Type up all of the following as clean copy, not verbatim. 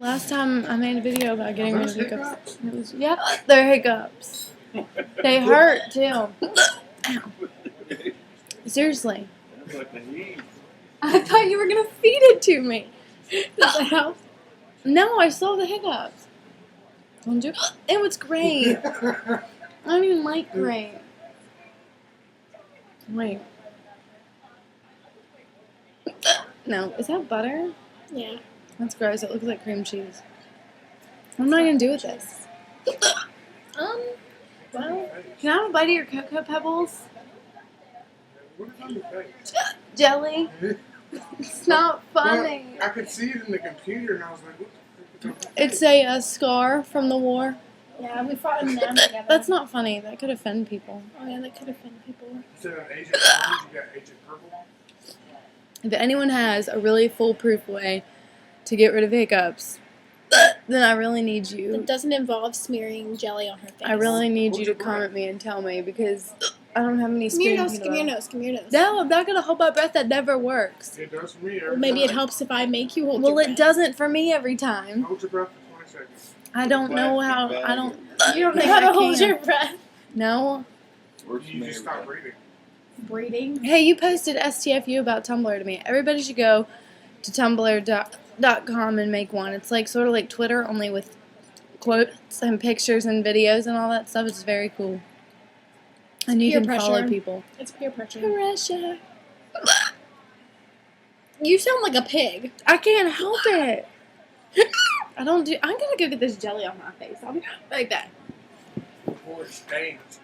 Last time I made a video about getting rid of hiccups. It was, yeah, they're hiccups. They hurt too. Ow. Seriously. I thought you were gonna feed it to me. Does that help? No, I saw the hiccups. Don't you? It was great. I don't even like grape. Wait. No, is that butter? Yeah. That's gross. It looks like cream cheese. What am I gonna do with this? Well, Can I have a bite of your Cocoa Pebbles? Jelly? It's not funny. Well, I could see it in the computer, and I was like, what the fuck? It's a scar from the war. yeah, we fought in them together. That's not funny. That could offend people. Oh yeah, that could offend people. Instead of Agent Orange, you got Agent Purple. If anyone has a really foolproof way to get rid of hiccups, then I really need you. It doesn't involve smearing jelly on her face. I really need you to comment me and tell me because I don't have any Give me your spoon nose, peanut give me your butter. nose, give me your nose. No, I'm not gonna hold my breath. That never works. It does for me every Well, maybe it time. helps if I make you hold Well, your it breath. doesn't for me every time. Hold your breath for 20 seconds. I don't know how. I don't. You don't know think how to I hold can. your breath. No. You just stop breathing. Breathing. Hey, you posted STFU about Tumblr to me. Everybody should go to tumblr.com and make one. It's like sort of like Twitter, only with quotes and pictures and videos and all that stuff. It's very cool. And you Peer can follow pressure. people. It's peer pressure. Pressure. You sound like a pig. I can't help it. I don't do. I'm gonna go get this jelly on my face. I'll be like that. Before it stains.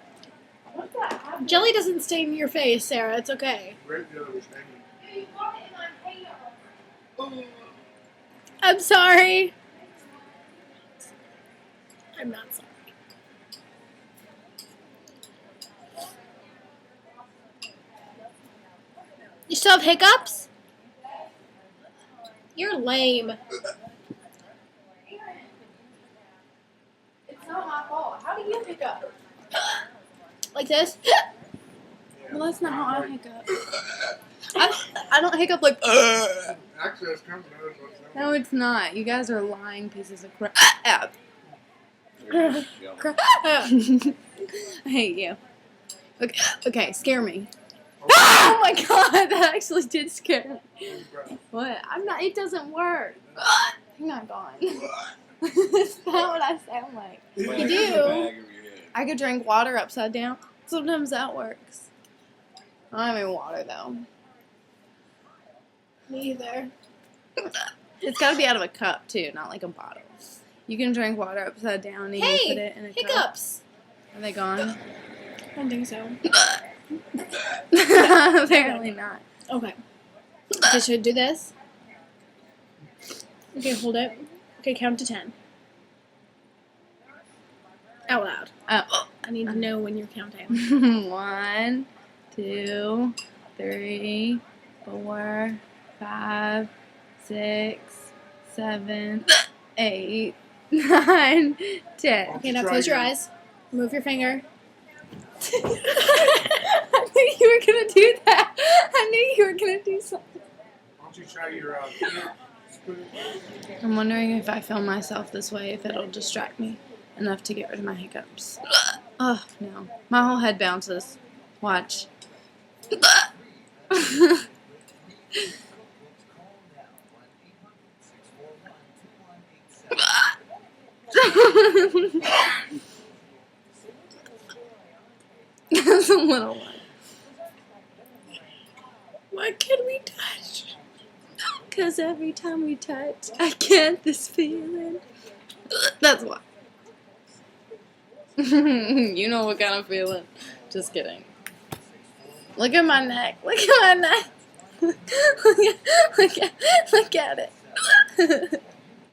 What's that? Jelly doesn't stain your face, Sarah. It's okay. Red jelly was staining. I'm sorry. I'm not sorry. You still have hiccups? You're lame. It's not my fault. How do you hiccup? Like this? Well, that's not how I hiccup. I don't hiccup like. Actually, that's kind of knows what's up. No, it's not. You guys are lying pieces of crap. Crap. I hate you. Okay, scare me. Oh my god, that actually did scare me. What? I'm not. It doesn't work. Hang on, gone. Is that what I sound like? You do. I could drink water upside down. Sometimes that works. I don't have any water though. Me either. It's got to be out of a cup too, not like a bottle. You can drink water upside down and you Hey, put it in a cup. hiccups. Are they gone? I don't think so. Apparently not. Okay. Okay, should I do this? Okay, hold it. Okay, count to 10. Out loud. Oh. I need to know when you're counting. 1, 2, 3, 4, 5, 6, 7, 8, 9, 10. Okay, now close your eyes. Move your finger. I knew you were gonna do that. I knew you were gonna do something. Why don't you try your spoon? I'm wondering if I film myself this way, if it'll distract me enough to get rid of my hiccups. Oh, no. My whole head bounces. Watch. That's a little one. What can we touch? Because every time we touch, I get this feeling. That's why. You know what kind of feeling. Just kidding. Look at my neck. Look at my neck. Look at it.